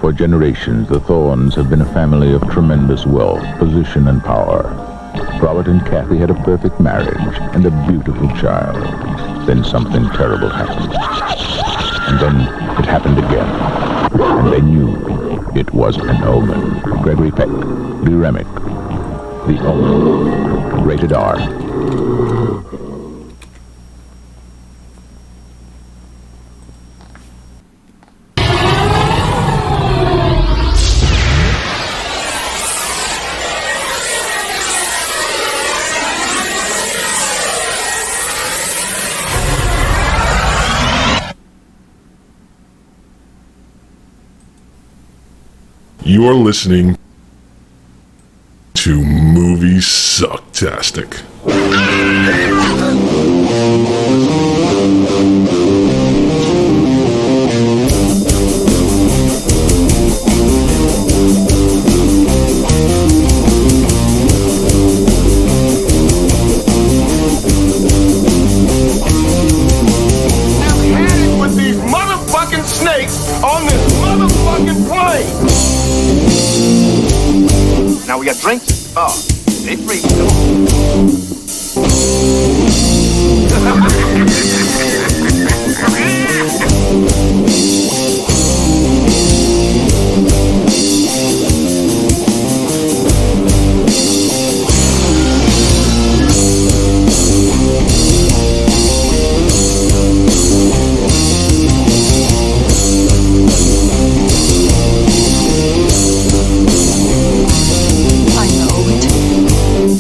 For generations, the Thorns have been a family of tremendous wealth, position, and power. Robert and Kathy had a perfect marriage and a beautiful child. Then something terrible happened. And then it happened again. And they knew it was an omen. Gregory Peck, Lee Remick, The Omen, rated R. You're listening to Moviesucktastic. Now we got drinks? Oh, stay free.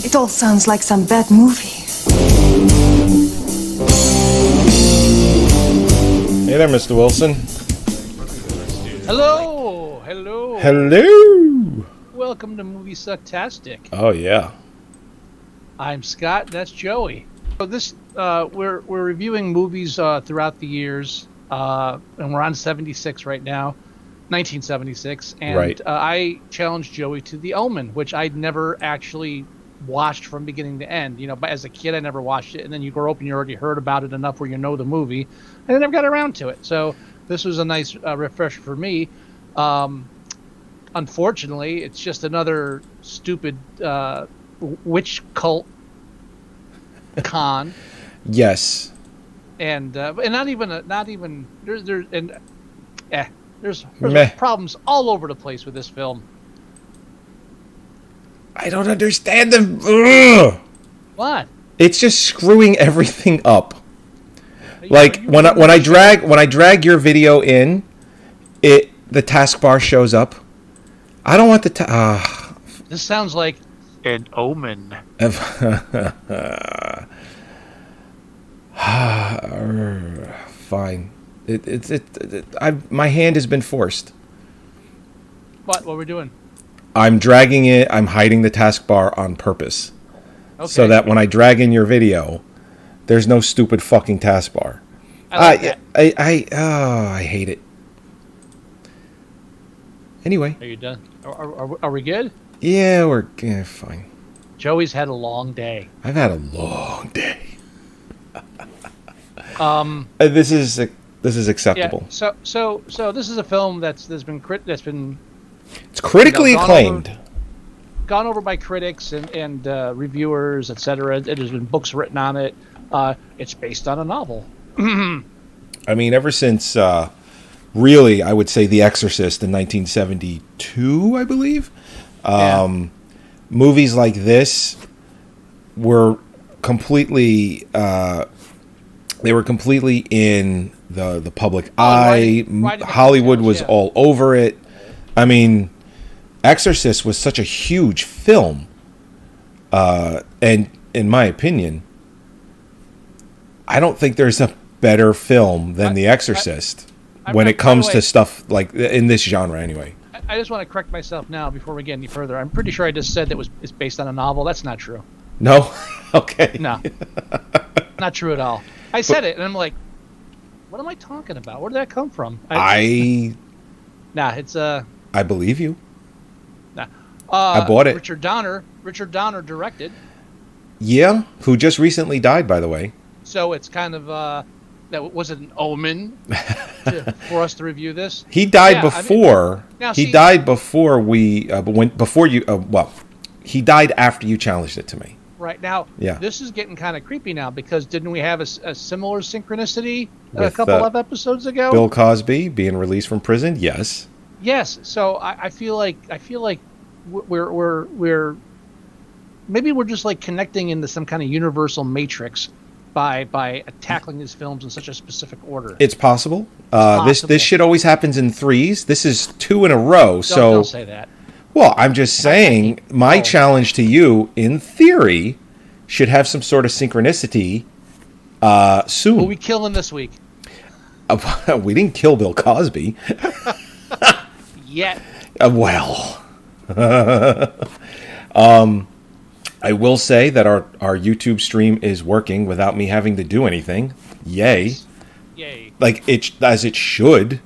It all sounds like some bad movie. Hey there, Mr. Wilson. Hello, hello. Hello. Welcome to Moviesucktastic. Oh yeah. I'm Scott. That's Joey. So this we're reviewing movies throughout the years, and we're on 76 right now, 1976, and right. I challenged Joey to The Omen, which I'd never actually watched from beginning to end. You know, but as a kid I never watched it, and then you grow up and you already heard about it enough where you know the movie, and I never got around to it. So this was a nice refresher for me. Unfortunately, it's just another stupid witch cult con. Yes. And not even there's Meh. problems all over the place with this film. I don't understand them. Ugh. What? It's just screwing everything up. Like when I drag your video in, the taskbar shows up. I don't want the This sounds like An omen. Fine. My hand has been forced. what we're doing. I'm dragging it. I'm hiding the taskbar on purpose, Okay. so that when I drag in your video, there's no stupid fucking taskbar. I like that. I hate it. Anyway. Are you done? Are we good? Yeah, we're fine. Joey's had a long day. I've had a long day. This is acceptable. Yeah. So this is a film that's been It's critically acclaimed. Gone over by critics and reviewers, etc. There's been books written on it. It's based on a novel. I mean, ever since really, I would say The Exorcist in 1972, I believe. Movies like this were completely they were completely in the public eye. Hollywood was all over it. I mean, Exorcist was such a huge film, and in my opinion, I don't think there's a better film than The Exorcist when it comes to stuff like in this genre. Anyway, I just want to correct myself now before we get any further. I'm pretty sure I just said that it's based on a novel. That's not true. No, okay, No, not true at all. I said it, and I'm like, what am I talking about? Where did that come from? Nah, it's I believe you. Nah. I bought it. Richard Donner directed. Yeah, who just recently died, by the way. So it's kind of that was it an omen? for us to review this. He died before. He died before we. He died after you challenged it to me. Right now, this is getting kind of creepy now because didn't we have a similar synchronicity a couple of episodes ago? Bill Cosby being released from prison. Yes. Yes. So I feel like we're maybe we're just like connecting into some kind of universal matrix by tackling these films in such a specific order. It's possible. This shit always happens in threes. This is 2 in a row. Don't say that. Well, I'm just saying, my challenge to you, in theory, should have some sort of synchronicity soon. Who are we killing this week? We didn't kill Bill Cosby. Yet. I will say that our YouTube stream is working without me having to do anything. Yay. Yay. As it should.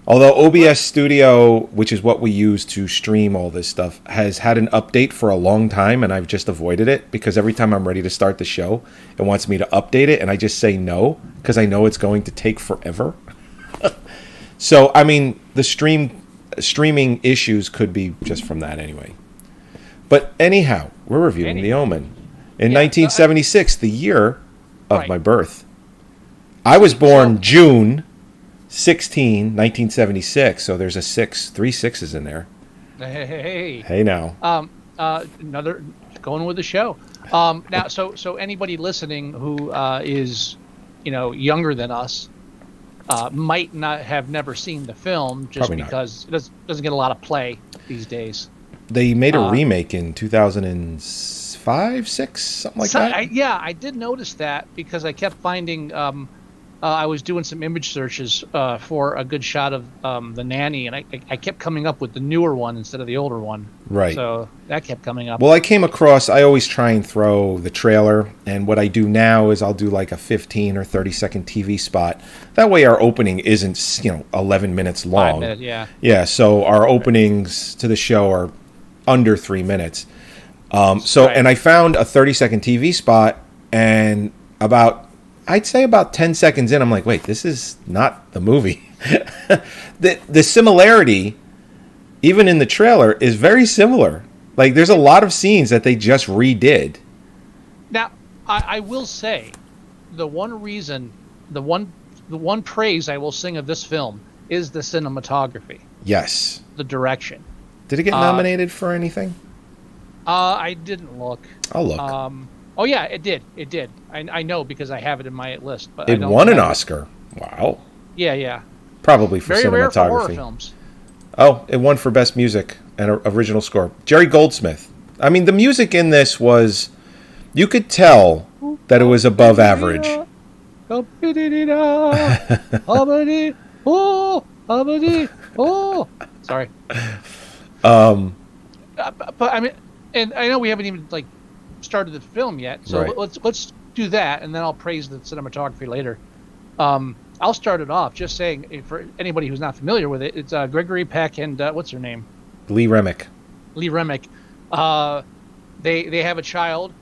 Although OBS Studio, which is what we use to stream all this stuff, has had an update for a long time, and I've just avoided it because every time I'm ready to start the show, it wants me to update it, and I just say no because I know it's going to take forever. So, I mean, the streaming issues could be just from that anyway. But anyhow, we're reviewing The Omen. In 1976, the year of my birth. I was born June 16, 1976, so there's 3 sixes in there. Hey now. Another going with the show. Now, so anybody listening who is, younger than us, might not have never seen the film just because it doesn't get a lot of play these days. They made a remake in 2005, 6, something like that. I did notice that because I kept finding. I was doing some image searches for a good shot of the nanny, and I kept coming up with the newer one instead of the older one. Right. So that kept coming up. Well, I always try and throw the trailer, and what I do now is I'll do like a 15 or 30-second TV spot. That way our opening isn't, 11 minutes long. 5 minutes, yeah. Yeah, so our openings to the show are under 3 minutes. And I found a 30-second TV spot, and I'd say about 10 seconds in, I'm like, wait, this is not the movie. The similarity, even in the trailer, is very similar. Like, there's a lot of scenes that they just redid. Now, I will say, the one praise I will sing of this film is the cinematography. Yes. The direction. Did it get nominated for anything? I didn't look. I'll look. Oh yeah, it did. It did. I know because I have it in my list. But it won an Oscar. Wow. Yeah. Probably for very cinematography. Rare for horror films. Oh, it won for best music and original score. Jerry Goldsmith. I mean, the music in this was, you could tell that it was above average. Sorry. But I mean, and I know we haven't even started the film yet, so let's do that, and then I'll praise the cinematography later. I'll start it off just saying, for anybody who's not familiar with it, it's Gregory Peck and what's her name? Lee Remick. They have a child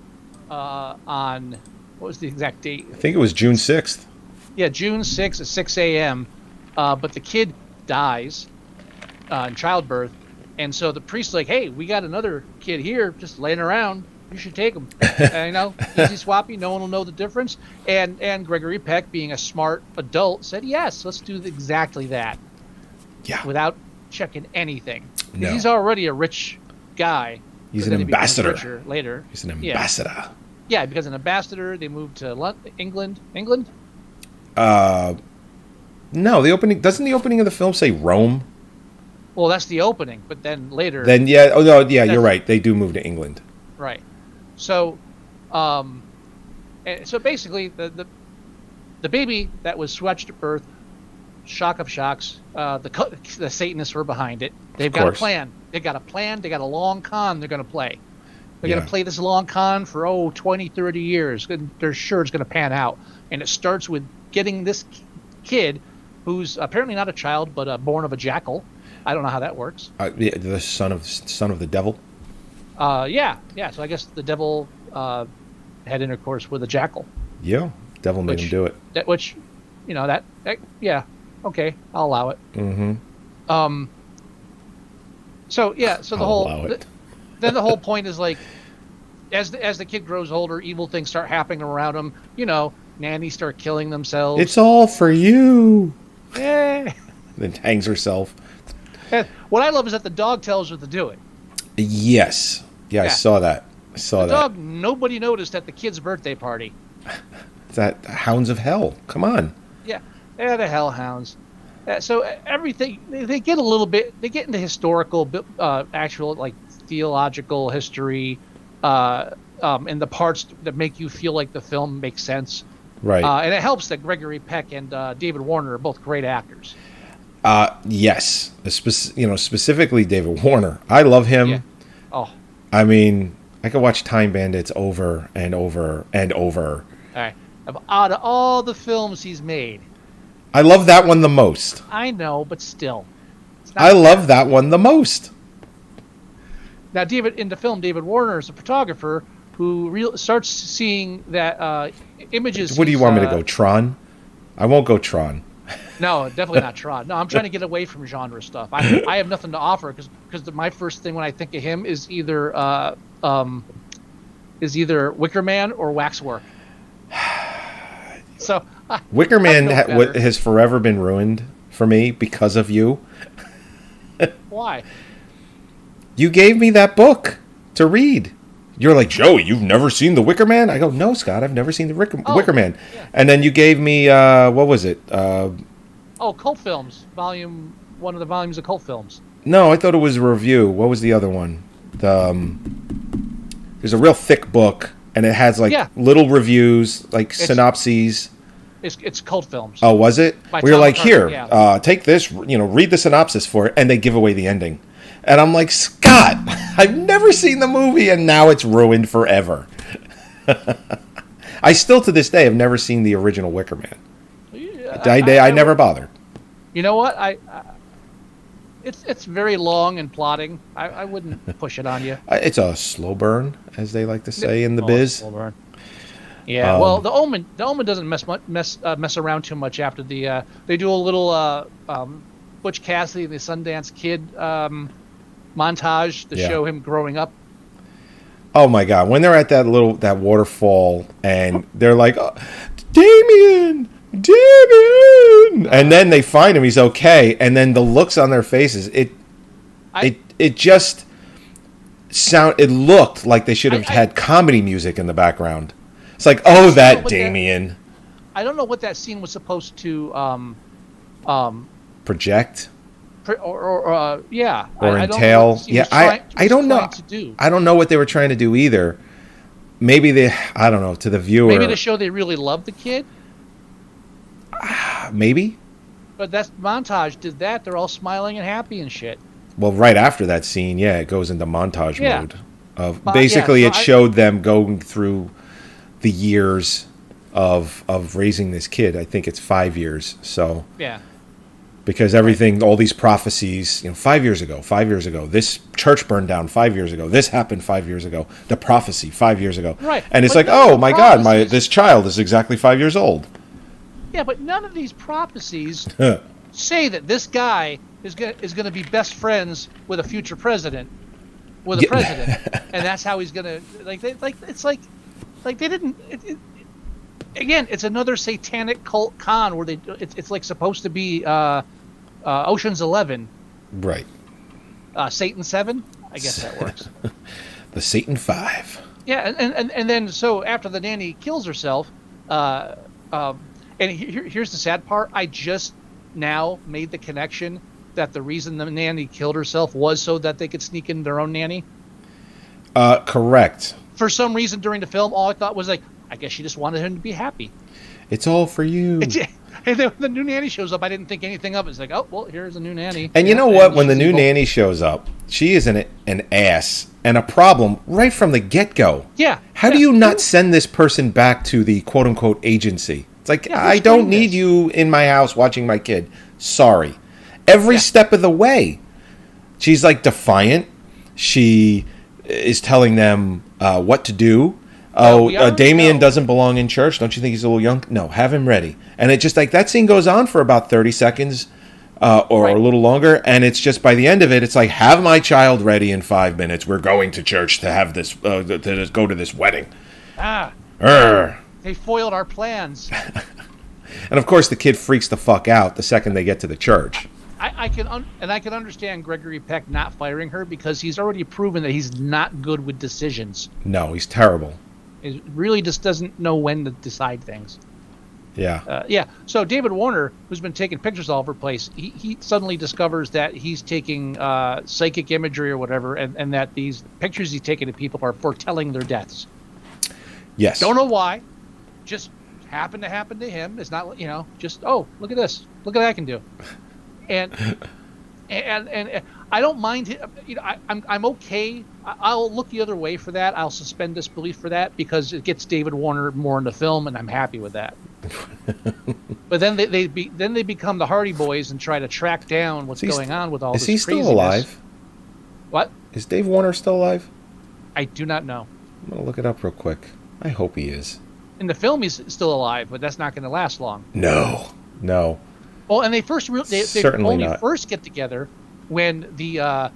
on, what was the exact date? I think it was June 6th. Yeah, June 6th at 6 a.m. But the kid dies in childbirth, and so the priest's like, hey, we got another kid here just laying around. You should take him. Easy swappy. No one will know the difference. And Gregory Peck, being a smart adult, said, yes, let's do exactly that. Yeah. Without checking anything. No. He's already a rich guy. He's an ambassador. Richer later. He's an ambassador. Yeah, because an ambassador, they moved to England. No, the opening doesn't the opening of the film say Rome? Well, that's the opening, but then later. You're right. They do move to England. Right. So, so basically, the baby that was swatched at birth, shock of shocks. The Satanists were behind it. They've got a plan. They got a long con they're going to play. They're going to play this long con for 20, 30 years. They're sure it's going to pan out. And it starts with getting this kid, who's apparently not a child, but born of a jackal. I don't know how that works. The son of the devil. Yeah. So I guess the devil had intercourse with a jackal. Yeah, devil made him do it. Yeah. Okay, I'll allow it. Mm-hmm. So yeah, so the I'll whole allow it. then the whole point is like, as the kid grows older, evil things start happening around him. You know, nannies start killing themselves. It's all for you. Eh. Then hangs herself. And what I love is that the dog tells her to do it. Yes. Yeah, I saw that. The dog, nobody noticed at the kid's birthday party. That Hounds of Hell. Come on. Yeah, they're the hellhounds. So everything, they get a little bit, they get into historical, actual, like, theological history, and the parts that make you feel like the film makes sense. Right. And it helps that Gregory Peck and David Warner are both great actors. Yes. Specifically David Warner. I love him. Yeah. Oh. I mean, I could watch Time Bandits over and over and over. All right. Out of all the films he's made, I love that one the most. I know, but still. I love that one the most. Now, in the film, David Warner is a photographer who starts seeing that images. What do you want me to go, Tron? I won't go Tron. No, definitely not Tron. No, I'm trying to get away from genre stuff. I have nothing to offer because my first thing when I think of him is either Wicker Man or Waxwork. So Wicker Man has forever been ruined for me because of you. Why? You gave me that book to read. You're like, Joey, you've never seen The Wicker Man? I go, no, Scott, I've never seen The Wicker Man. Yeah. And then you gave me, what was it? Cult Films. One of the volumes of Cult Films. No, I thought it was a review. What was the other one? There's a real thick book, and it has, little reviews, synopses. It's Cult Films. Oh, was it? We were like, here, take this, read the synopsis for it, and they give away the ending. And I'm like, Scott, I've never seen the movie, and now it's ruined forever. I still, to this day, have never seen the original Wicker Man. Yeah, I never bothered. You know what? It's very long and plotting. I wouldn't push it on you. It's a slow burn, as they like to say in the biz. Slow burn. Yeah. Well, the Omen doesn't mess around too much after the. They do a little Butch Cassidy and the Sundance Kid montage to show him growing up. Oh my God! When they're at that waterfall and they're like, Damien, and then they find him, he's okay, and then the looks on their faces, it just it looked like they should have had comedy music in the background. It's like, that Damien. I don't know what that scene was supposed to project. Or entail. I don't know. I don't know what they were trying to do either. Maybe to the viewer. Maybe to show they really love the kid. Maybe. But that montage did that. They're all smiling and happy and shit. Well, right after that scene, it goes into montage mode. It showed them going through the years of raising this kid. I think it's 5 years. So yeah. Because everything, all these prophecies, 5 years ago, this church burned down 5 years ago, this happened 5 years ago, the prophecy 5 years ago. Right. And it's like, oh my God, this child is exactly 5 years old. Yeah, but none of these prophecies say that this guy is going to be best friends with a future president, and that's how he's going to they didn't. Again, it's another satanic cult con where it's like supposed to be Ocean's 11, right? Satan 7, I guess that works. The Satan 5. Yeah, and then so after the nanny kills herself, and here's the sad part. I just now made the connection that the reason the nanny killed herself was so that they could sneak in their own nanny. Correct. For some reason during the film, all I thought was like, I guess she just wanted him to be happy. It's all for you. And then when the new nanny shows up, I didn't think anything of it. It's like, oh, well, here's a new nanny. And you know what? When the new nanny shows up, she is an ass and a problem right from the get-go. Yeah. How do you not send this person back to the quote-unquote agency? It's like, I don't need you in my house watching my kid. Sorry. Every step of the way. She's like defiant. She is telling them what to do. Damien doesn't belong in church. Don't you think he's a little young? No, have him ready. And it just like that scene goes on for about 30 seconds or a little longer. And it's just by the end of it, it's like, have my child ready in 5 minutes. We're going to church to have this, to go to this wedding. They foiled our plans. And of course, the kid freaks the fuck out the second they get to the church. I can understand Gregory Peck not firing her because he's already proven that he's not good with decisions. No, he's terrible. He really just doesn't know when to decide things. Yeah. So David Warner, who's been taking pictures all over the place, he suddenly discovers that he's taking psychic imagery or whatever, and that these pictures he's taking of people are foretelling their deaths. Yes. Don't know why. Just happened to happen to him. It's not, just, oh, look at this. Look at what I can do. And I don't mind it. I'm okay. I'll look the other way for that. I'll suspend disbelief for that because it gets David Warner more into film, and I'm happy with that. But then they become the Hardy Boys and try to track down what's going on with all this craziness. Is he still alive? What? Is Dave Warner still alive? I do not know. I'm gonna look it up real quick. I hope he is. In the film, he's still alive, but that's not going to last long. No. Well, and they first get together when I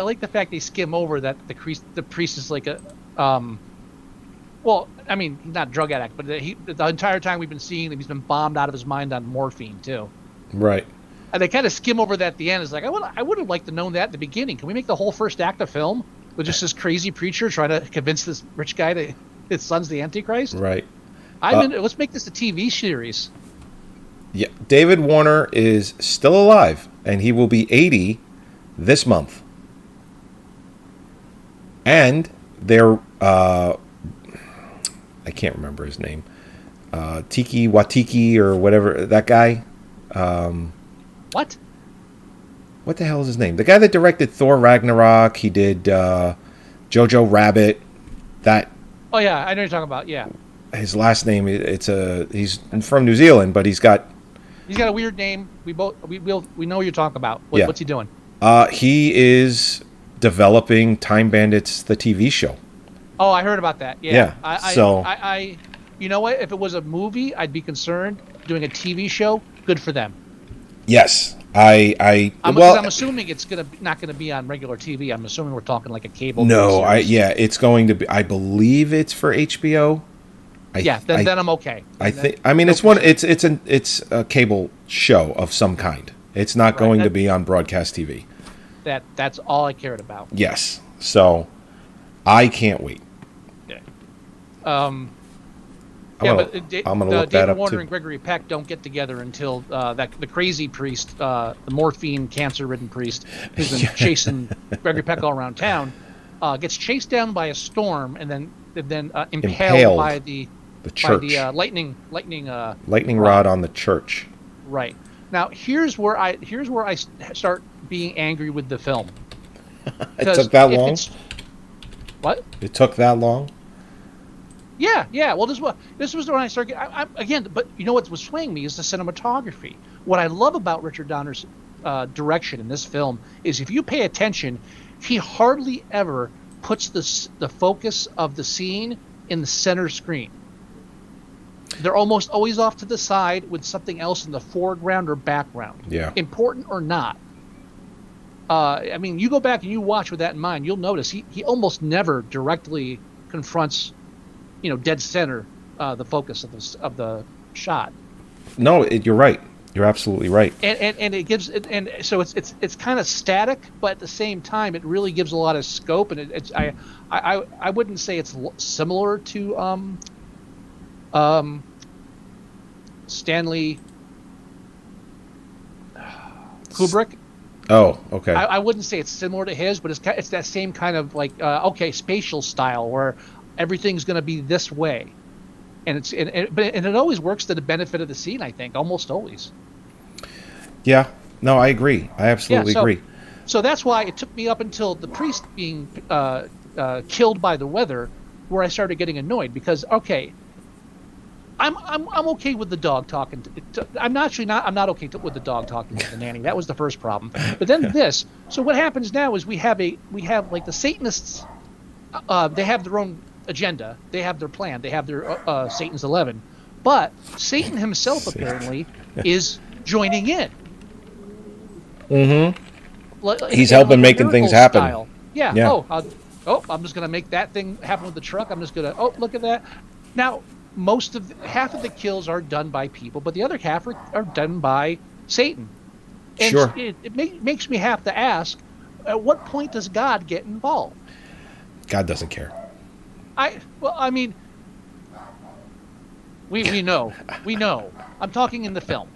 like the fact they skim over that the priest is like a well, I mean, he's not a drug addict, but the entire time we've been seeing him, he's been bombed out of his mind on morphine too. Right. And they kind of skim over that at the end. It's like I would have liked to know that at the beginning. Can we make the whole first act of film with just this crazy preacher trying to convince this rich guy that his son's the Antichrist? Right. Let's make this a TV series. Yeah, David Warner is still alive, and he will be 80 this month. And they're, I can't remember his name, Tiki Watiki or whatever, that guy. What? What the hell is his name? The guy that directed Thor Ragnarok. He did Jojo Rabbit. That. Oh yeah, I know what you're talking about. Yeah. His last name he's from New Zealand, but he's got a weird name. We know what you're talking about. What's he doing? He is developing Time Bandits, the TV show. Oh, I heard about that. Yeah. I you know what? If it was a movie, I'd be concerned. Doing a TV show, good for them. Yes, I'm assuming it's not gonna be on regular TV. I'm assuming we're talking like a cable. No, it's going to be. I believe it's for HBO. Then I'm okay. It's a cable show of some kind. It's not going to be on broadcast TV. That's all I cared about. Yes, so I can't wait. Okay. I'm gonna look that up David Warner and Gregory Peck don't get together until the crazy priest, the morphine cancer-ridden priest, who's been chasing Gregory Peck all around town, gets chased down by a storm and then impaled by the church. By the lightning rod on the church. Right. Now here's where I start being angry with the film. It took that long? What? It took that long? Yeah. Well, this was when I started. Again, but you know what was swaying me is the cinematography. What I love about Richard Donner's direction in this film is if you pay attention, he hardly ever puts the focus of the scene in the center screen. They're almost always off to the side with something else in the foreground or background. Yeah. Important or not. I mean, you go back and you watch with that in mind, you'll notice he almost never directly confronts, dead center, the focus of the shot. No, you're right. You're absolutely right. And it gives and so it's kind of static, but at the same time, it really gives a lot of scope. And I wouldn't say it's similar to Stanley Kubrick. Oh, okay. I wouldn't say it's similar to his, but it's that same kind of spatial style where everything's going to be this way, and it always works to the benefit of the scene. I think almost always. Yeah. No, I agree. I absolutely agree. So that's why it took me up until the priest being killed by the weather, where I started getting annoyed because I'm okay with the dog talking. I'm not okay with the dog talking to the nanny. That was the first problem. But then So what happens now is we have like the Satanists. They have their own agenda. They have their plan. They have their Satan's 11. But Satan himself apparently is joining in. Mm-hmm. He's helping making things happen. Style. Yeah. I'm just going to make that thing happen with the truck. I'm just going to, look at that. Now, half of the kills are done by people, but the other half are done by Satan. And sure. It makes me have to ask, at what point does God get involved? God doesn't care. We know. I'm talking in the film.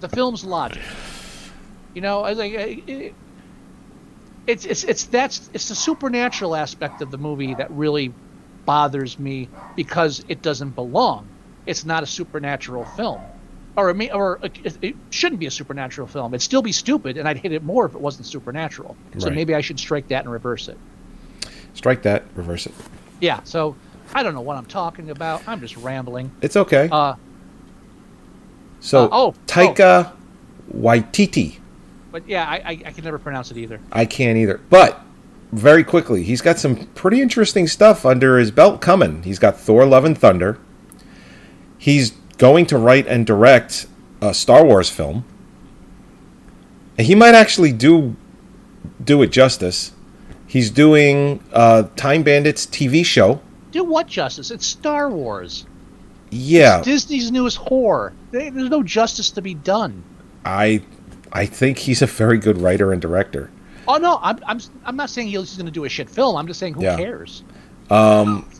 The film's logic. It's the supernatural aspect of the movie that really bothers me because it doesn't belong. It's not a supernatural film, or it shouldn't be a supernatural film. It'd still be stupid, and I'd hate it more if it wasn't supernatural. So right. Maybe I should strike that and reverse it. Strike that, reverse it. Yeah. So I don't know what I'm talking about. I'm just rambling. It's okay. Taika Waititi. But yeah, I can never pronounce it either. I can't either. But very quickly, he's got some pretty interesting stuff under his belt coming. He's got Thor: Love and Thunder. He's going to write and direct a Star Wars film. And he might actually do it justice. He's doing Time Bandits TV show. Do what justice? It's Star Wars. Yeah. It's Disney's newest whore. There's no justice to be done. I think he's a very good writer and director. Oh no, I'm not saying he's going to do a shit film. I'm just saying who cares.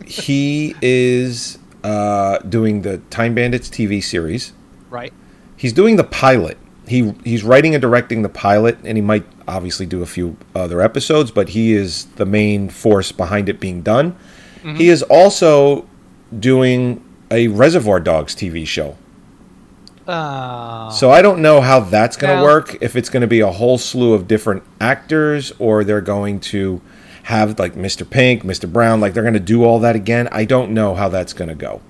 He is doing the Time Bandits TV series. Right. He's doing the pilot. He's writing and directing the pilot, and he might obviously do a few other episodes, but he is the main force behind it being done. Mm-hmm. He is also doing a Reservoir Dogs TV show. So I don't know how that's going to work, if it's going to be a whole slew of different actors, or they're going to have like Mr. Pink, Mr. Brown, like they're going to do all that again. I don't know how that's going to go.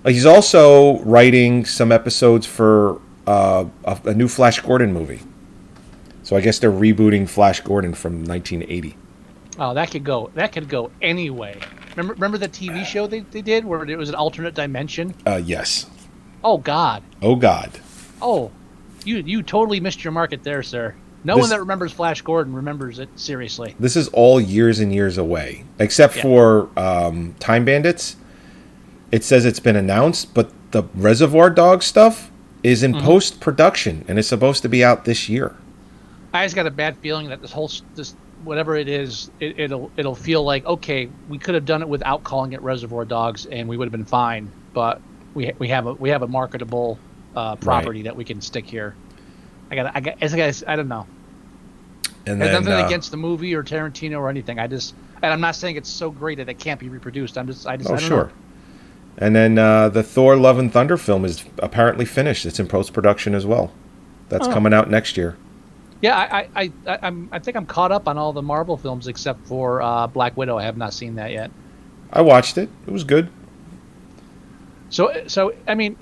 He's also writing some episodes for a new Flash Gordon movie. So I guess they're rebooting Flash Gordon from 1980. Oh, that could go anyway. Remember the TV show they did where it was an alternate dimension? Yes. Oh God. Oh, you totally missed your market there, sir. No one that remembers Flash Gordon remembers it seriously. This is all years and years away, except for Time Bandits. It says it's been announced, but the Reservoir Dogs stuff is in post-production, and it's supposed to be out this year. I just got a bad feeling that this whatever it is, it'll feel like, okay, we could have done it without calling it Reservoir Dogs, and we would have been fine. But we have a marketable property that we can stick here. I don't know. And then, nothing against the movie or Tarantino or anything. And I'm not saying it's so great that it can't be reproduced. I don't know. And then the Thor: Love and Thunder film is apparently finished. It's in post-production as well. That's coming out next year. Yeah, I think I'm caught up on all the Marvel films except for Black Widow. I have not seen that yet. I watched it. It was good. So I mean,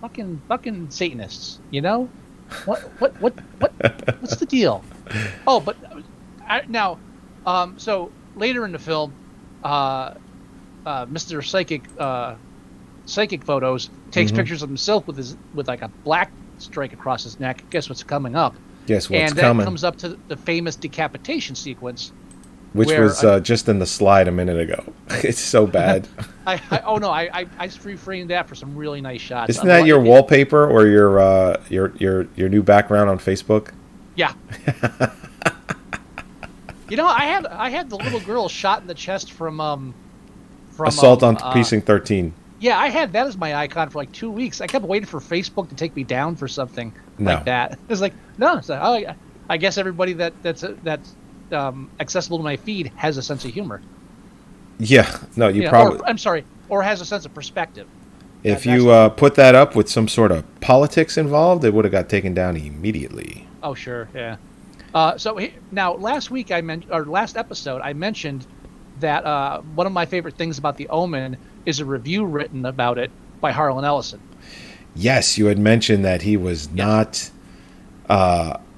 fucking Satanists, you know? What's the deal? Oh, but now, so later in the film, Mr. Psychic Photos takes pictures of himself with like a black strike across his neck. Guess what's coming up? Guess what's coming? And that comes up to the famous decapitation sequence. Which was just in the slide a minute ago. It's so bad. I reframed that for some really nice shots. Isn't that your wallpaper or your new background on Facebook? Yeah. You know, I had the little girl shot in the chest from Assault on Precinct 13. Yeah, I had that as my icon for like 2 weeks. I kept waiting for Facebook to take me down for something like that. It's like, no, it's like, I guess everybody that's accessible to my feed has a sense of humor. Yeah, no, you probably. Or has a sense of perspective. If you put that up with some sort of politics involved, it would have got taken down immediately. Oh sure, yeah. So now last episode I mentioned that one of my favorite things about the Omen is a review written about it by Harlan Ellison. Yes, you had mentioned that he was not.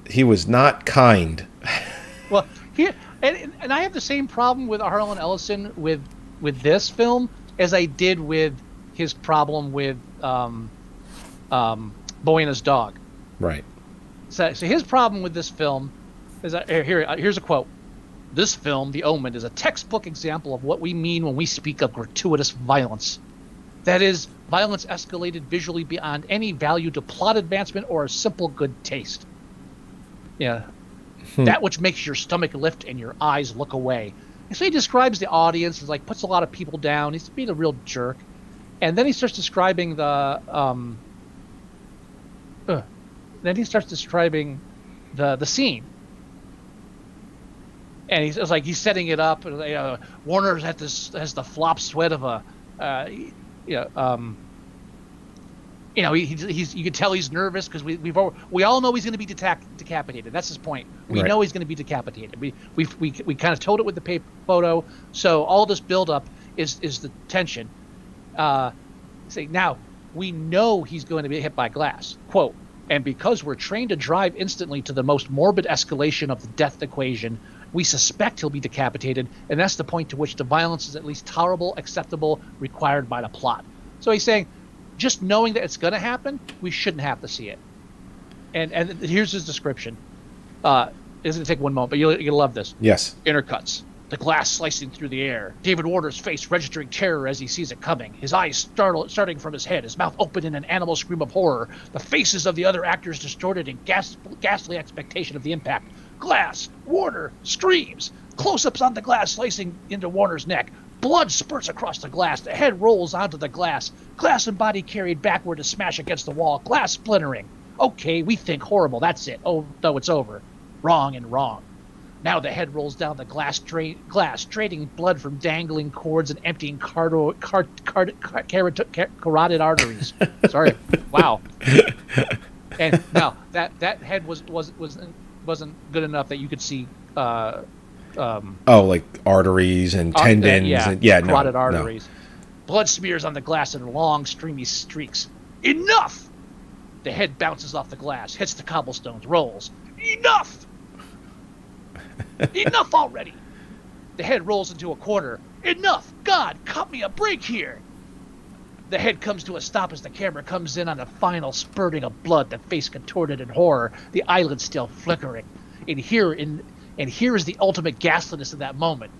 He was not kind. Well, And I have the same problem with Harlan Ellison with this film as I did with his problem with Boy and His Dog. Right. So his problem with this film is that, here's a quote. This film, The Omen, is a textbook example of what we mean when we speak of gratuitous violence. That is, violence escalated visually beyond any value to plot advancement or a simple good taste. Yeah. That which makes your stomach lift and your eyes look away. And so he describes the audience as puts a lot of people down. He's being a real jerk. And then he starts describing the scene. And he's setting it up. Warner has the flop sweat of a, you can tell he's nervous because we all know he's going to be decapitated. That's his point. We know he's going to be decapitated. We kind of told it with the paper photo. So all this buildup is the tension. Now we know he's going to be hit by glass. Quote. And because we're trained to drive instantly to the most morbid escalation of the death equation, we suspect he'll be decapitated, and that's the point to which the violence is at least tolerable, acceptable, required by the plot. So he's saying, just knowing that it's going to happen, we shouldn't have to see it. And here's his description. It's going to take one moment, but you'll love this. Yes. Intercuts. The glass slicing through the air. David Warner's face registering terror as he sees it coming. His eyes starting from his head. His mouth open in an animal scream of horror. The faces of the other actors distorted in ghastly expectation of the impact. Glass. Warner screams. Close-ups on the glass slicing into Warner's neck. Blood spurts across the glass. The head rolls onto the glass. Glass and body carried backward to smash against the wall. Glass splintering. Okay, we think horrible. That's it. Oh, no, it's over. Wrong and wrong. Now the head rolls down the glass, draining blood from dangling cords and emptying carotid arteries. Sorry. Wow. And now that head wasn't good enough that you could see. Like arteries and tendons. Carotid arteries. No. Blood smears on the glass in long, streamy streaks. Enough! The head bounces off the glass, hits the cobblestones, rolls. Enough! Enough already! The head rolls into a corner. Enough! God, cut me a break here! The head comes to a stop as the camera comes in on a final spurting of blood, the face contorted in horror, the eyelids still flickering. And here is the ultimate ghastliness of that moment.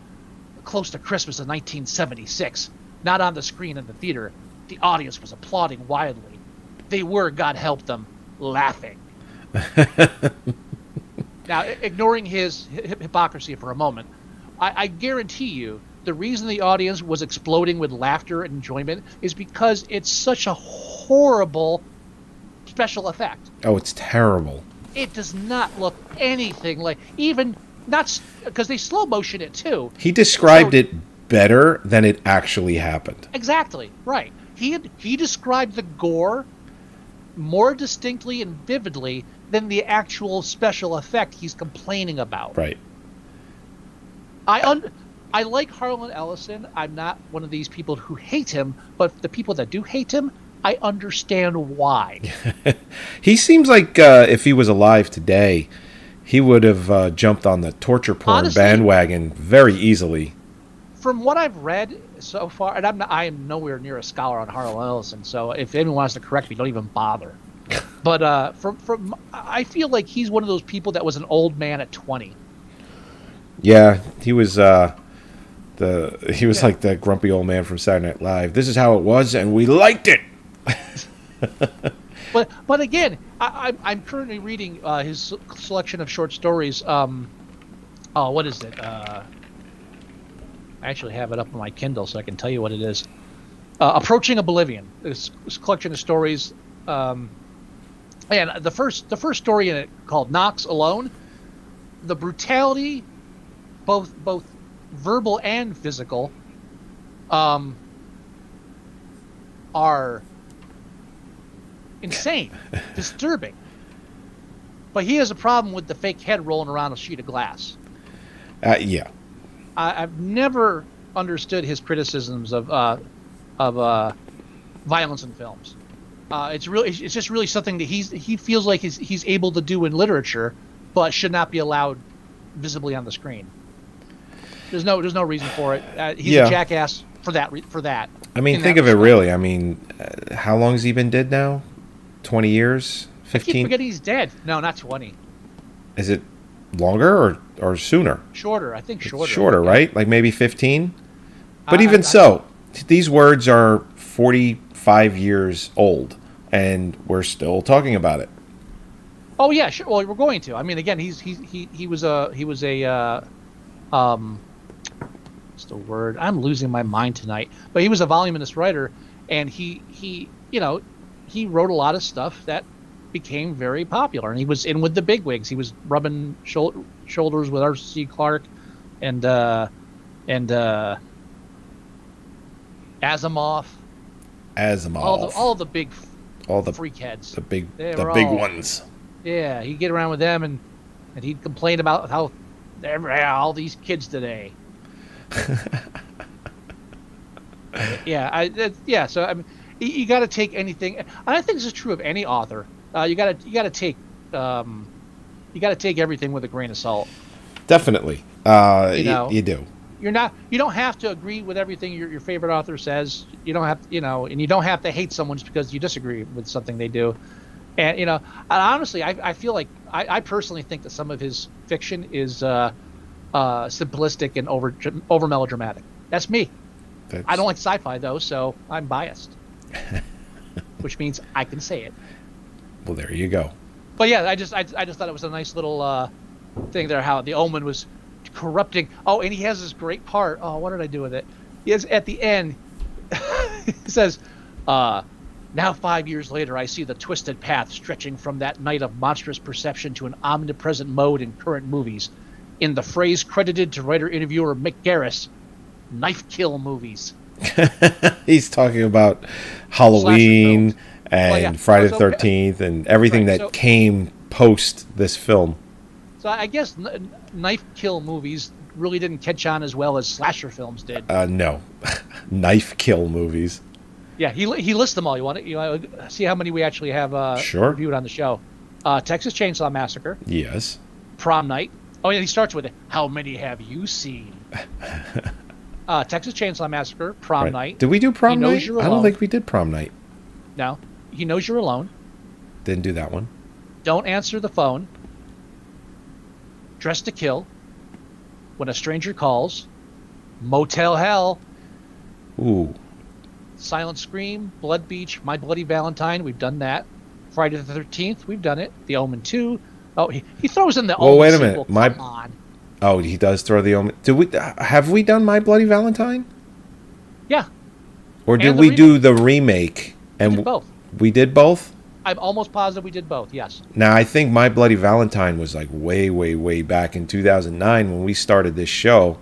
Close to Christmas of 1976. Not on the screen in the theater. The audience was applauding wildly. They were, God help them, laughing. Now, ignoring his hypocrisy for a moment, I guarantee you the reason the audience was exploding with laughter and enjoyment is because it's such a horrible special effect. Oh, it's terrible. It does not look anything like, even not because they slow motion it too. He described it better than it actually happened. Exactly, right. He described the gore more distinctly and vividly than the actual special effect he's complaining about. Right. I like Harlan Ellison. I'm not one of these people who hate him, but the people that do hate him, I understand why. He seems like if he was alive today, he would have jumped on the torture porn bandwagon very easily. From what I've read so far, and I am nowhere near a scholar on Harlan Ellison, so if anyone wants to correct me, don't even bother. But from I feel like he's one of those people that was an old man at 20. Yeah, he was like the grumpy old man from Saturday Night Live. This is how it was, and we liked it. But again, I'm currently reading his selection of short stories. What is it? I actually have it up on my Kindle, so I can tell you what it is. Approaching Oblivion. This collection of stories. And the first story in it, called Knox Alone, the brutality, both verbal and physical, are insane, disturbing. But he has a problem with the fake head rolling around a sheet of glass. Yeah. I've never understood his criticisms of violence in films. It's just really something that he feels like he's able to do in literature, but should not be allowed visibly on the screen. There's no reason for it. He's a jackass for that. I mean, think of it really. I mean, how long has he been dead now? 20 years? 15? I keep forgetting he's dead. No, not 20. Is it longer or sooner? Shorter. I think shorter. Shorter, right? Like maybe 15? But even so, these words are 45 years old, and we're still talking about it. Oh yeah, sure. Well, we're going to. I mean, again, he was a what's the word? I'm losing my mind tonight. But he was a voluminous writer, and he wrote a lot of stuff that became very popular, and he was in with the bigwigs. He was rubbing shoulders with R.C. Clarke and Asimov. All the big freakheads. The big ones. Yeah, he'd get around with them, and he'd complain about how all these kids today. So I mean, you got to take anything, and I think this is true of any author. You got to take everything with a grain of salt. Definitely, you do. You don't have to agree with everything your favorite author says. You don't have, and you don't have to hate someone just because you disagree with something they do. And and honestly, I feel like I personally think that some of his fiction is simplistic and over melodramatic. That's me. I don't like sci-fi though, so I'm biased, which means I can say it. Well, there you go. But yeah, I just thought it was a nice little thing there, how the Omen was corrupting. Oh, and he has this great part. Oh, what did I do with it? He has, at the end, he says, now 5 years later, I see the twisted path stretching from that night of monstrous perception to an omnipresent mode in current movies. In the phrase credited to writer-interviewer Mick Garris, knife kill movies. He's talking about Halloween and Friday the 13th and everything that came post this film. So I guess knife kill movies really didn't catch on as well as slasher films did. No. Knife kill movies. Yeah, he lists them all. You want to see how many we actually have reviewed on the show? Texas Chainsaw Massacre. Yes. Prom Night. Oh, yeah, he starts with it. How many have you seen? Texas Chainsaw Massacre, Prom Night. Did we do Prom Night? I don't think we did Prom Night. No. He Knows You're Alone. Didn't do that one. Don't Answer the Phone. Dress to Kill. When a Stranger Calls. Motel Hell. Ooh. Silent Scream, Blood Beach, My Bloody Valentine. We've done that. Friday the 13th. We've done it. The Omen 2. Oh, he throws in the Omen. Oh, wait a sequel. minute. Come on. Oh, he does throw the Omen. Have we done My Bloody Valentine? Yeah. Or did we do the remake? We did both. We did both? I'm almost positive we did both, yes. Now, I think My Bloody Valentine was like way, way, way back in 2009 when we started this show.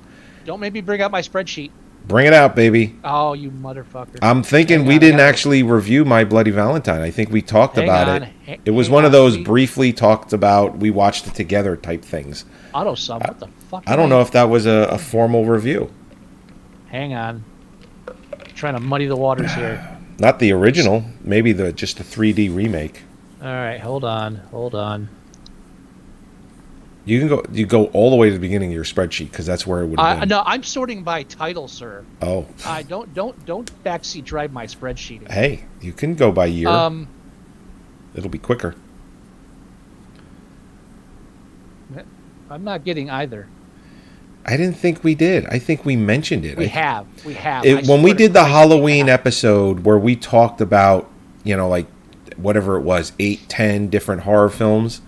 Don't make me bring out my spreadsheet. Bring it out, baby. Oh, you motherfucker. I'm thinking we didn't actually review My Bloody Valentine. I think we talked about it. It was one of those briefly talked about, we watched it together type things. Autosum, what the fuck? I don't know if that was a formal review. Hang on. Trying to muddy the waters here. Not the original, maybe just the 3D remake. All right, hold on. You go all the way to the beginning of your spreadsheet because that's where it would have been. No, I'm sorting by title, sir. Oh. Don't backseat drive my spreadsheet. Hey, you can go by year. It'll be quicker. I'm not getting either. I didn't think we did. I think we mentioned it. We have. When we did the Halloween episode where we talked about, like whatever it was, 8, 10 different horror films,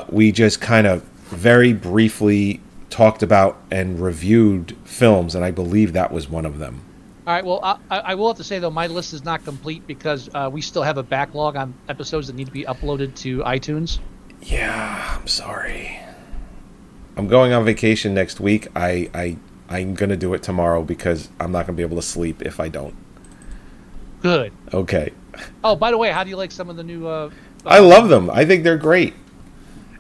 we just kind of very briefly talked about and reviewed films, and I believe that was one of them. All right, well, I will have to say, though, my list is not complete because we still have a backlog on episodes that need to be uploaded to iTunes. Yeah, I'm sorry. I'm going on vacation next week. I'm going to do it tomorrow because I'm not going to be able to sleep if I don't. Good. Okay. Oh, by the way, how do you like some of the new... I love them. I think they're great.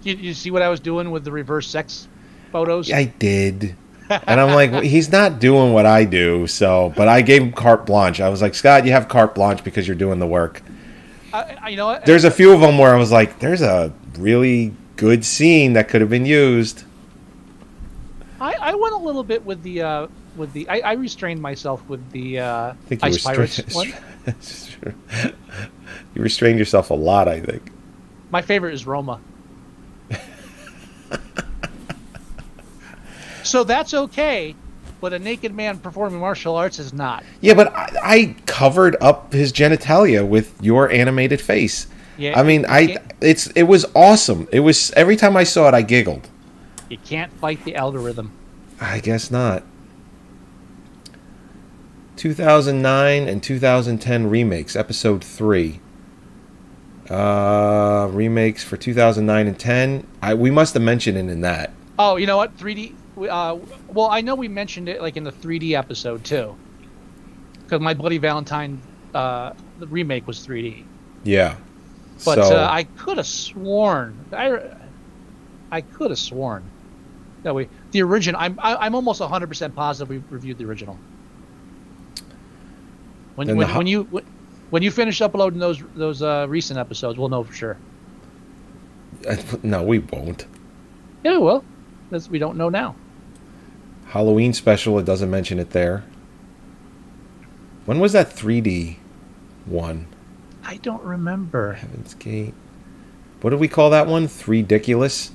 You see what I was doing with the reverse sex photos? I did. And I'm like, well, he's not doing what I do, but I gave him carte blanche. I was like, Scott, you have carte blanche because you're doing the work. You know what? There's a few of them where I was like, there's a really good scene that could have been used. I went a little bit with the I restrained myself with the I think Ice Pirates one. Sure. You restrained yourself a lot, I think. My favorite is Roma. So that's okay, but a naked man performing martial arts is not. Yeah, but I covered up his genitalia with your animated face. Yeah, I mean, it was awesome. It was every time I saw it, I giggled. You can't fight the algorithm. I guess not. 2009 and 2010 remakes, episode 3. Remakes for 2009 and 10. We must have mentioned it in that. Oh, you know what? 3D. Well, I know we mentioned it like in the 3D episode too, because My Bloody Valentine, the remake was 3D. Yeah. But so, I could have sworn I could have sworn that the original. I'm almost 100% positive we reviewed the original. When you finish uploading those recent episodes, we'll know for sure. No, we won't. Yeah, we will. We don't know now. Halloween special, it doesn't mention it there. When was that 3D one? I don't remember. Heaven's Gate. What did we call that one? Threediculous?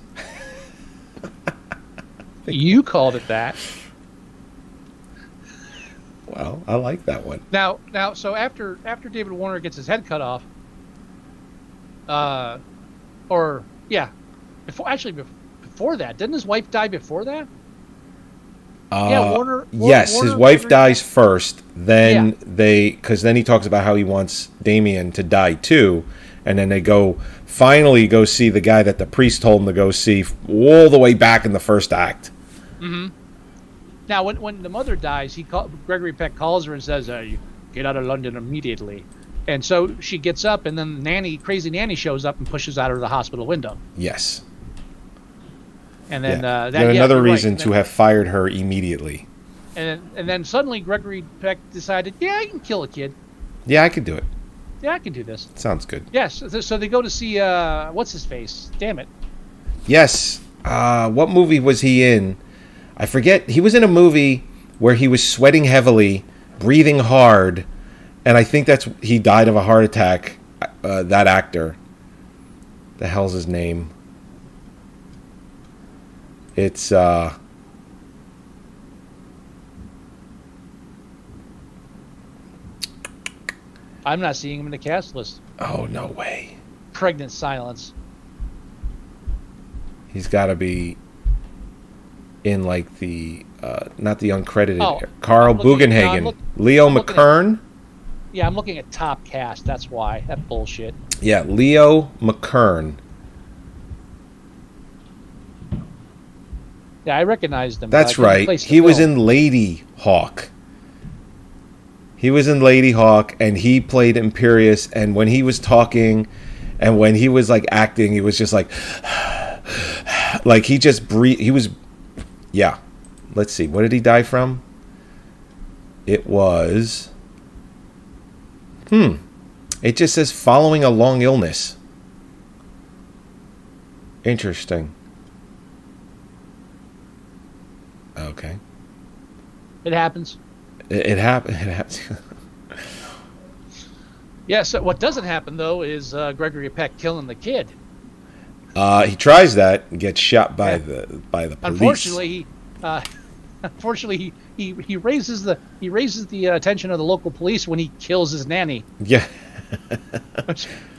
You called it that. Well, I like that one. Now, so after David Warner gets his head cut off, before that, didn't his wife die before that? Warner. Yes, his wife dies first. Then Yeah. because then he talks about how he wants Damien to die too, and then they finally go see the guy that the priest told him to go see all the way back in the first act. Mm-hmm. Now, when the mother dies, Gregory Peck calls her and says, "You get out of London immediately." And so she gets up, and then crazy nanny shows up and pushes out of the hospital window. Yes. And then another reason to have fired her immediately. And then suddenly Gregory Peck decided, yeah, I can kill a kid. Yeah, I could do it. Yeah, I can do this. Sounds good. Yes. So they go to see what's his face? Damn it. Yes. What movie was he in? I forget. He was in a movie where he was sweating heavily, breathing hard, and I think he died of a heart attack. That actor. The hell's his name? It's I'm not seeing him in the cast list. Oh, no way. Pregnant silence. He's got to be in like the not the uncredited. Carl Bugenhagen, Leo McKern. Yeah, I'm looking at top cast. That's why. That bullshit. Yeah, Leo McKern. Yeah, I recognized him. That's right. He was in Lady Hawk. He was in Lady Hawk, and he played Imperius. And when he was talking, and when he was like acting, he was just like he just breathed. He was, yeah. Let's see. What did he die from? It was. It just says following a long illness. Interesting. Okay. It happens. It happened. It happens. Yeah, so what doesn't happen, though, is Gregory Peck killing the kid. He tries that and gets shot by the police. Unfortunately, he raises the attention of the local police when he kills his nanny. Yeah.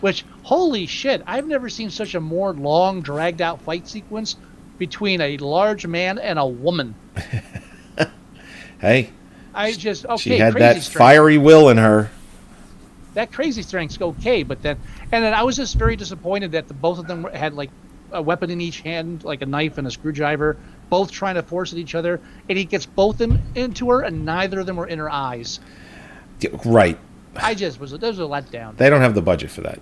which holy shit! I've never seen such a more long, dragged out fight sequence between a large man and a woman. Hey. She had that strength. fiery will in her. That crazy strength's okay, but then I was just very disappointed that both of them had like a weapon in each hand, like a knife and a screwdriver, both trying to force at each other, and he gets both of them into her, and neither of them were in her eyes. Right. There was a letdown. They don't have the budget for that.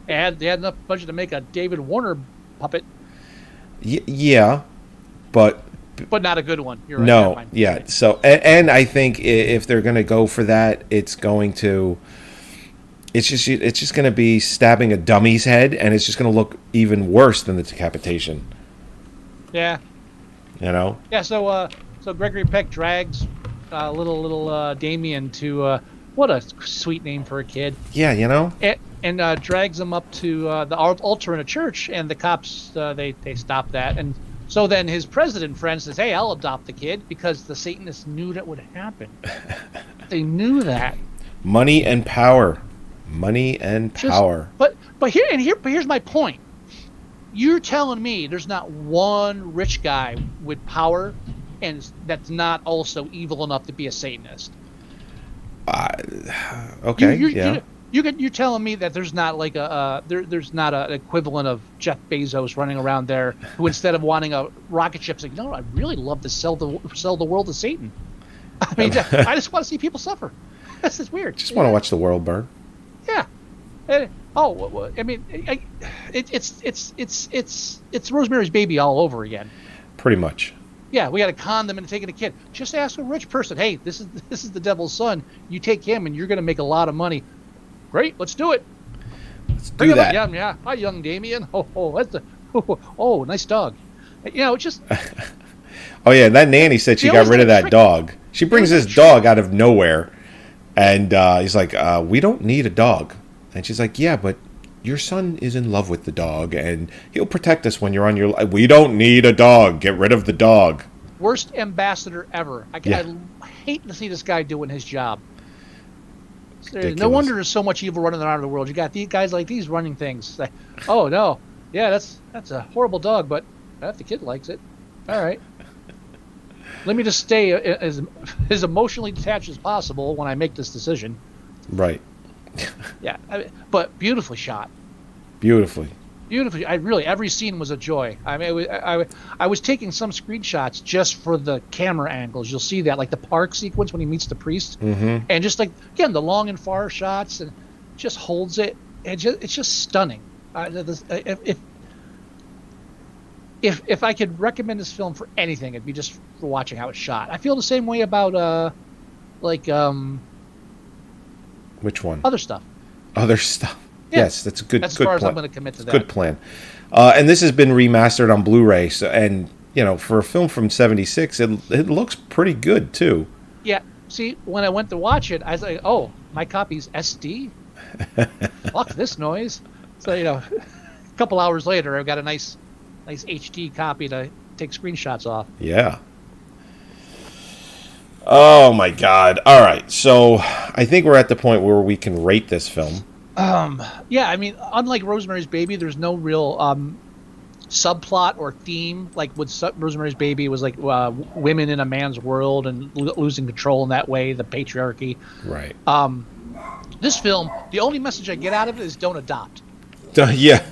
They had enough budget to make a David Warner puppet. Yeah, but not a good one. You're right. No, yeah. So, and I think if they're going to go for that, it's just going to be stabbing a dummy's head, and it's just going to look even worse than the decapitation. Yeah. You know? Yeah. So Gregory Peck drags little Damien to what a sweet name for a kid. Yeah, you know? And drags him up to the altar in a church, and the cops they stop that. And so then his president friend says, "Hey, I'll adopt the kid," because the Satanists knew that would happen. They knew that. Money and power. Money and power. But here's my point. You're telling me there's not one rich guy with power, and that's not also evil enough to be a Satanist. Okay. You're telling me that there's not like there's not an equivalent of Jeff Bezos running around there who, instead of wanting a rocket ship, saying, "No, I'd really love to sell the world to Satan." I mean, I just want to see people suffer. This is weird. Just want to watch the world burn. Yeah. I mean, it's Rosemary's Baby all over again. Pretty much. Yeah, we got to con them into taking a kid. Just ask a rich person, "Hey, this is the devil's son. You take him, and you're going to make a lot of money." Great, let's do it. Let's do that. Yeah. Hi, young Damien. Nice dog. You know, just. Oh yeah, that nanny said she got rid of that dog. She brings this dog out of nowhere, and he's like, "We don't need a dog." And she's like, "Yeah, but your son is in love with the dog, and he'll protect us when you're on your life. We don't need a dog. Get rid of the dog." Worst ambassador ever. I hate to see this guy doing his job. No wonder there's so much evil running around in the world. You got these guys like these running things. Like, oh no, yeah, that's a horrible dog, but if the kid likes it, all right. Let me just stay as emotionally detached as possible when I make this decision. Right. Yeah, but beautifully shot. Beautifully. Every scene was a joy. I mean, I was taking some screenshots just for the camera angles. You'll see that, like the park sequence when he meets the priest, and just like again the long and far shots, and just holds it. It's just stunning. If I could recommend this film for anything, it'd be just for watching how it's shot. I feel the same way about which one? Other stuff. Yeah. Yes, that's a good. That's good as far plan. as I'm going to commit to that. Good plan. And this has been remastered on Blu-ray, and for a film from '76, it looks pretty good too. Yeah. See, when I went to watch it, I was like, "Oh, my copy's SD. Fuck this noise." So a couple hours later, I've got a nice HD copy to take screenshots off. Yeah. Oh my God! All right, so I think we're at the point where we can rate this film. Yeah, I mean, unlike Rosemary's Baby, there's no real subplot or theme. Like with Rosemary's Baby, it was like women in a man's world and losing control in that way, the patriarchy. Right. This film, the only message I get out of it is don't adopt. Yeah.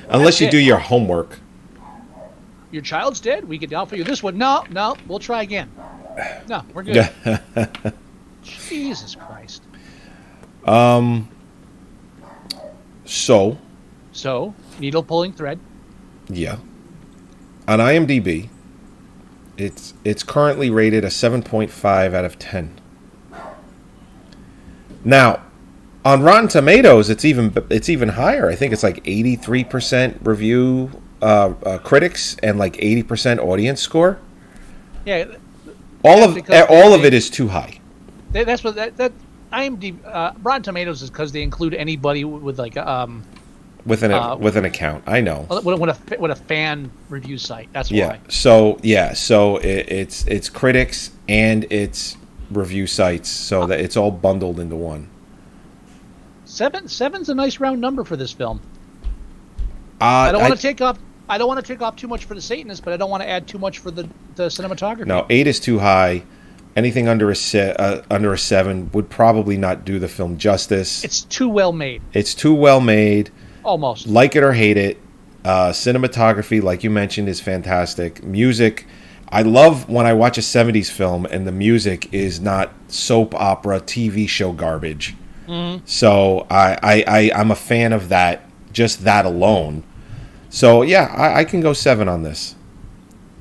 Unless you do your homework. Your child's dead? We could offer you this one. No, we'll try again. No, we're good. Jesus Christ. So, needle pulling thread. Yeah. On IMDb, it's currently rated a 7.5 out of 10. Now, on Rotten Tomatoes, it's even higher. I think it's like 83% review critics and like 80% audience score. Yeah. All of it is too high. That's what that IMDb Rotten Tomatoes is because they include anybody with like with an account. I know. With a fan review site. That's why. So it's critics and it's review sites, so that it's all bundled into one. Seven's a nice round number for this film. I don't want to take off too much for the Satanists, but I don't want to add too much for the cinematography. No, 8 is too high. Anything under a 7 would probably not do the film justice. It's too well made. Almost. Like it or hate it. Cinematography, like you mentioned, is fantastic. Music, I love when I watch a 70s film and the music is not soap opera, TV show garbage. Mm-hmm. So I'm a fan of that, just that alone. So yeah, I can go 7 on this.